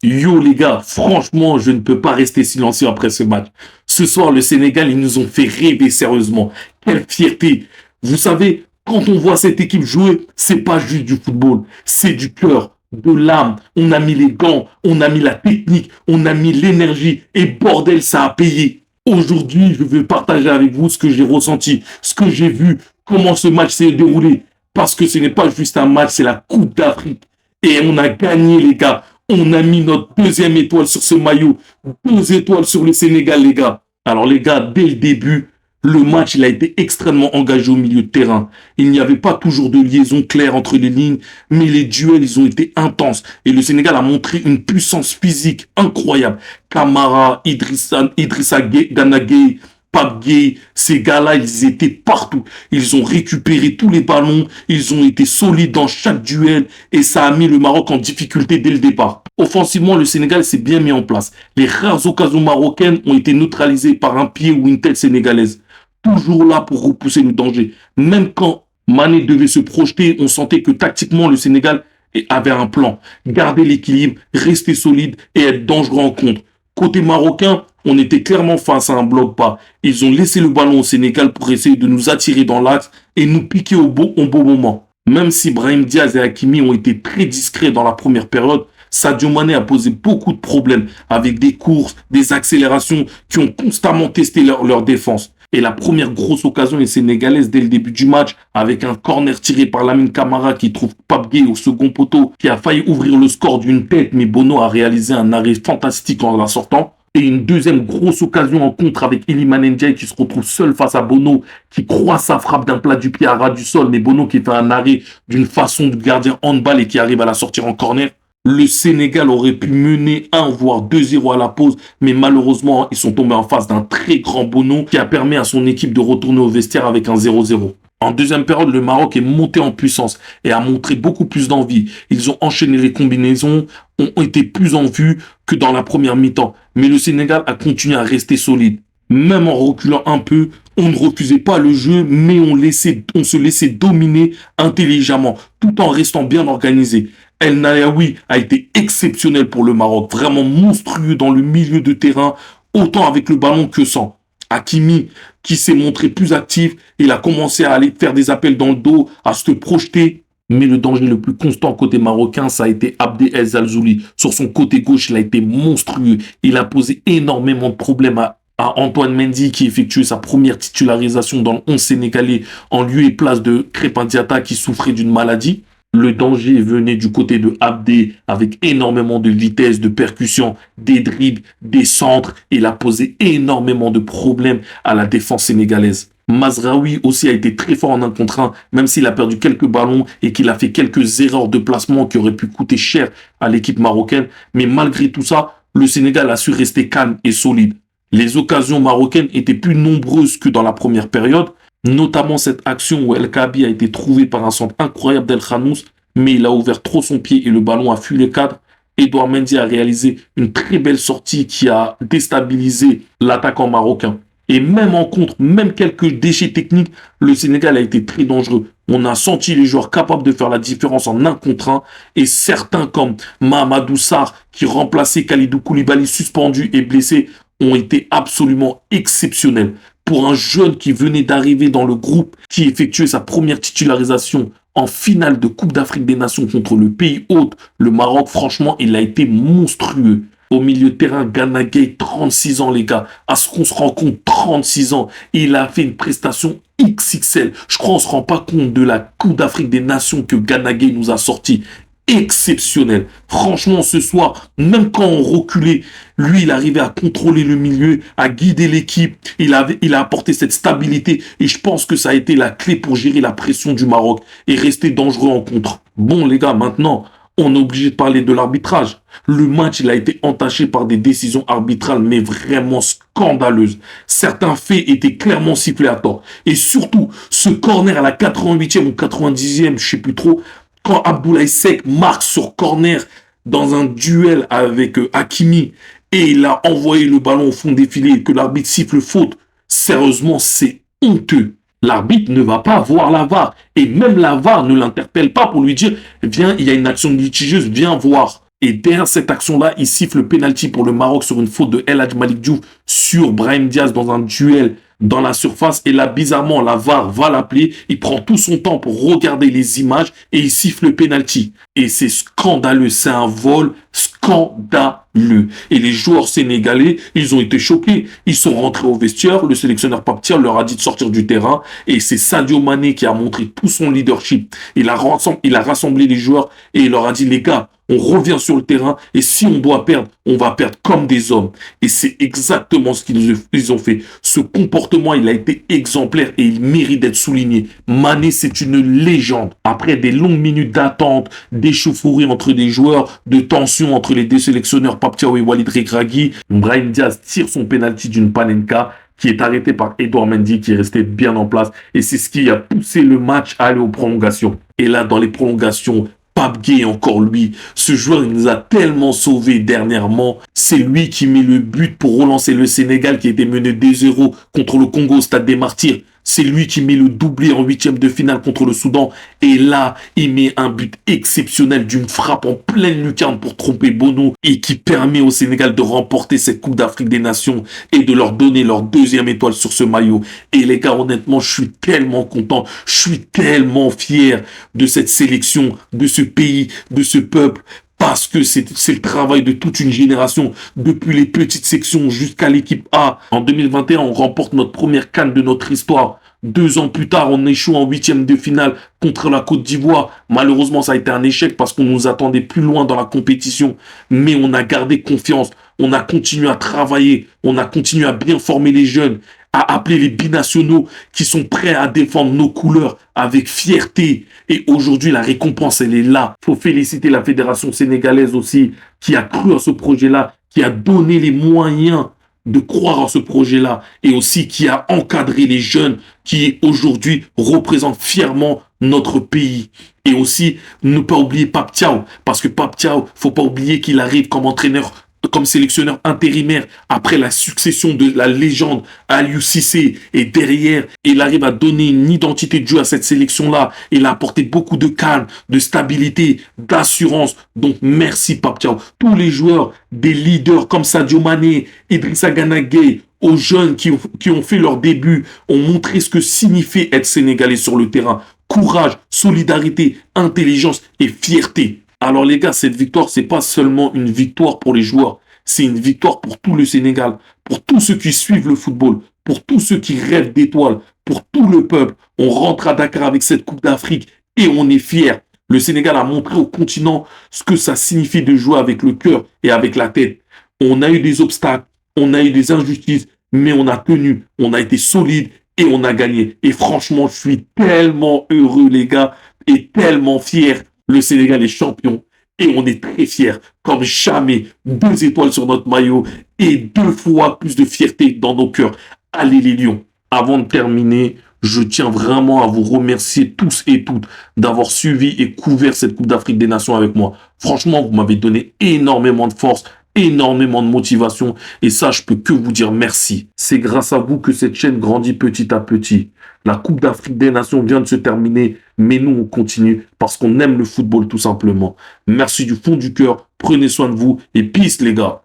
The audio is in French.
Yo les gars, franchement, je ne peux pas rester silencieux après ce match. Ce soir, le Sénégal, ils nous ont fait rêver sérieusement. Quelle fierté. Vous savez, quand on voit cette équipe jouer, c'est pas juste du football, c'est du cœur, de l'âme. On a mis les gants, on a mis la technique, on a mis l'énergie et bordel, ça a payé. Aujourd'hui, je veux partager avec vous ce que j'ai ressenti, ce que j'ai vu, comment ce match s'est déroulé. Parce que ce n'est pas juste un match, c'est la Coupe d'Afrique. Et on a gagné, les gars. On a mis notre deuxième étoile sur ce maillot. 2 étoiles sur le Sénégal, les gars. Alors, les gars, dès le début, le match, il a été extrêmement engagé au milieu de terrain. Il n'y avait pas toujours de liaison claire entre les lignes, mais les duels, ils ont été intenses. Et le Sénégal a montré une puissance physique incroyable. Camara, Idrissa Gana Gueye, Pape Gueye, ces gars-là, ils étaient partout. Ils ont récupéré tous les ballons, ils ont été solides dans chaque duel et ça a mis le Maroc en difficulté dès le départ. Offensivement, le Sénégal s'est bien mis en place. Les rares occasions marocaines ont été neutralisées par un pied ou une tête sénégalaise. Toujours là pour repousser le danger. Même quand Mané devait se projeter, on sentait que tactiquement, le Sénégal avait un plan. Garder l'équilibre, rester solide et être dangereux en contre. Côté marocain, on était clairement face à un bloc bas. Ils ont laissé le ballon au Sénégal pour essayer de nous attirer dans l'axe et nous piquer au bon moment. Même si Brahim Diaz et Hakimi ont été très discrets dans la première période, Sadio Mané a posé beaucoup de problèmes avec des courses, des accélérations qui ont constamment testé leur défense. Et la première grosse occasion est sénégalaise dès le début du match avec un corner tiré par Lamine Camara qui trouve Pape Gueye au second poteau qui a failli ouvrir le score d'une tête mais Bono a réalisé un arrêt fantastique en la sortant. Et une deuxième grosse occasion en contre avec Iliman Ndiaye qui se retrouve seul face à Bono qui croise sa frappe d'un plat du pied à ras du sol mais Bono qui fait un arrêt d'une façon de gardien handball et qui arrive à la sortir en corner. Le Sénégal aurait pu mener 1 voire 2-0 à la pause, mais malheureusement, ils sont tombés en face d'un très grand Bono qui a permis à son équipe de retourner au vestiaire avec un 0-0. En deuxième période, le Maroc est monté en puissance et a montré beaucoup plus d'envie. Ils ont enchaîné les combinaisons, ont été plus en vue que dans la première mi-temps. Mais le Sénégal a continué à rester solide. Même en reculant un peu, on ne refusait pas le jeu, mais on se laissait dominer intelligemment, tout en restant bien organisé. El Nayaoui a été exceptionnel pour le Maroc, vraiment monstrueux dans le milieu de terrain, autant avec le ballon que sans. Hakimi, qui s'est montré plus actif, il a commencé à aller faire des appels dans le dos, à se projeter. Mais le danger le plus constant côté marocain, ça a été Abdel El Zalzouli. Sur son côté gauche, il a été monstrueux. Il a posé énormément de problèmes à Antoine Mendy qui effectuait sa première titularisation dans le 11 sénégalais en lieu et place de Crépin Diatta qui souffrait d'une maladie. Le danger venait du côté de Abdé avec énormément de vitesse, de percussion, des dribbles, des centres. Il a posé énormément de problèmes à la défense sénégalaise. Mazraoui aussi a été très fort en 1 contre 1, même s'il a perdu quelques ballons et qu'il a fait quelques erreurs de placement qui auraient pu coûter cher à l'équipe marocaine. Mais malgré tout ça, le Sénégal a su rester calme et solide. Les occasions marocaines étaient plus nombreuses que dans la première période, notamment cette action où El Kaabi a été trouvé par un centre incroyable d'El Khanous, mais il a ouvert trop son pied et le ballon a fui le cadre. Edouard Mendy a réalisé une très belle sortie qui a déstabilisé l'attaquant marocain. Et même en contre, même quelques déchets techniques, le Sénégal a été très dangereux. On a senti les joueurs capables de faire la différence en 1 contre 1 et certains comme Mahamadou Sarr qui remplaçait Khalidou Koulibaly suspendu et blessé ont été absolument exceptionnels. Pour un jeune qui venait d'arriver dans le groupe, qui effectuait sa première titularisation en finale de Coupe d'Afrique des Nations contre le pays hôte, le Maroc, franchement, il a été monstrueux. Au milieu de terrain, Gana Gueye, 36 ans les gars. À ce qu'on se rend compte, 36 ans. Et il a fait une prestation XXL. Je crois qu'on ne se rend pas compte de la Coupe d'Afrique des Nations que Gana Gueye nous a sorti. Exceptionnel. Franchement, ce soir, même quand on reculait, lui, il arrivait à contrôler le milieu, à guider l'équipe. Il a apporté cette stabilité et je pense que ça a été la clé pour gérer la pression du Maroc et rester dangereux en contre. Bon, les gars, maintenant, on est obligé de parler de l'arbitrage. Le match, il a été entaché par des décisions arbitrales, mais vraiment scandaleuses. Certains faits étaient clairement sifflés à tort. Et surtout, ce corner à la 88e ou 90e, je sais plus trop, quand Abdoulaye Seck marque sur corner dans un duel avec Hakimi et il a envoyé le ballon au fond des filets et que l'arbitre siffle faute, sérieusement, c'est honteux. L'arbitre ne va pas voir la VAR et même la VAR ne l'interpelle pas pour lui dire « Viens, il y a une action litigieuse, viens voir ». Et derrière cette action-là, il siffle le penalty pour le Maroc sur une faute de El Hadj Malick Diouf sur Brahim Diaz dans un duel dans la surface. Et là, bizarrement, la VAR va l'appeler. Il prend tout son temps pour regarder les images et il siffle le penalty. Et c'est scandaleux. C'est un vol scandaleux. Et les joueurs sénégalais, ils ont été choqués. Ils sont rentrés au vestiaire. Le sélectionneur Pape Thiaw leur a dit de sortir du terrain. Et c'est Sadio Mané qui a montré tout son leadership. Il a rassemblé les joueurs et il leur a dit, les gars, on revient sur le terrain et si on doit perdre, on va perdre comme des hommes. Et c'est exactement ce qu'ils ont fait. Ce comportement, il a été exemplaire et il mérite d'être souligné. Mané, c'est une légende. Après des longues minutes d'attente, d'échauffourée entre des joueurs, de tension entre les deux sélectionneurs Pape Thiaw et Walid Regragui, Brahim Diaz tire son penalty d'une Panenka qui est arrêté par Edouard Mendy qui est resté bien en place. Et c'est ce qui a poussé le match à aller aux prolongations. Et là, dans les prolongations, Pape Gueye, encore lui, ce joueur, il nous a tellement sauvés dernièrement. C'est lui qui met le but pour relancer le Sénégal qui était mené 2-0 contre le Congo au Stade des Martyrs. C'est lui qui met le doublé en huitième de finale contre le Soudan. Et là, il met un but exceptionnel d'une frappe en pleine lucarne pour tromper Bono et qui permet au Sénégal de remporter cette Coupe d'Afrique des Nations et de leur donner leur deuxième étoile sur ce maillot. Et les gars, honnêtement, je suis tellement content, je suis tellement fier de cette sélection, de ce pays, de ce peuple. Parce que c'est le travail de toute une génération, depuis les petites sections jusqu'à l'équipe A. En 2021, on remporte notre première CAN de notre histoire. 2 ans plus tard, on échoue en huitième de finale contre la Côte d'Ivoire. Malheureusement, ça a été un échec parce qu'on nous attendait plus loin dans la compétition. Mais on a gardé confiance. On a continué à travailler. On a continué à bien former les jeunes, à appeler les binationaux qui sont prêts à défendre nos couleurs avec fierté. Et aujourd'hui, la récompense, elle est là. Il faut féliciter la fédération sénégalaise aussi qui a cru à ce projet-là, qui a donné les moyens de croire en ce projet-là et aussi qui a encadré les jeunes qui aujourd'hui représentent fièrement notre pays. Et aussi, ne pas oublier Pape Thiaw, parce que Pape Thiaw, faut pas oublier qu'il arrive comme entraîneur, comme sélectionneur intérimaire après la succession de la légende Aliou Cissé. Et derrière, il arrive à donner une identité de jeu à cette sélection-là. Il a apporté beaucoup de calme, de stabilité, d'assurance. Donc, merci Pape Thiaw. Tous les joueurs, des leaders comme Sadio Mané, Idrissa Gana Gueye, aux jeunes qui ont fait leur début, ont montré ce que signifie être sénégalais sur le terrain. Courage, solidarité, intelligence et fierté. Alors les gars, cette victoire, c'est pas seulement une victoire pour les joueurs, c'est une victoire pour tout le Sénégal, pour tous ceux qui suivent le football, pour tous ceux qui rêvent d'étoiles, pour tout le peuple. On rentre à Dakar avec cette Coupe d'Afrique et on est fiers. Le Sénégal a montré au continent ce que ça signifie de jouer avec le cœur et avec la tête. On a eu des obstacles, on a eu des injustices, mais on a tenu, on a été solide et on a gagné. Et franchement, je suis tellement heureux les gars et tellement fier. Le Sénégal est champion et on est très fiers, comme jamais. 2 étoiles sur notre maillot et 2 fois plus de fierté dans nos cœurs. Allez les Lions. Avant de terminer, je tiens vraiment à vous remercier tous et toutes d'avoir suivi et couvert cette Coupe d'Afrique des Nations avec moi. Franchement, vous m'avez donné énormément de force, énormément de motivation et ça, je peux que vous dire merci. C'est grâce à vous que cette chaîne grandit petit à petit. La Coupe d'Afrique des Nations vient de se terminer, mais nous, on continue parce qu'on aime le football tout simplement. Merci du fond du cœur, prenez soin de vous et peace les gars.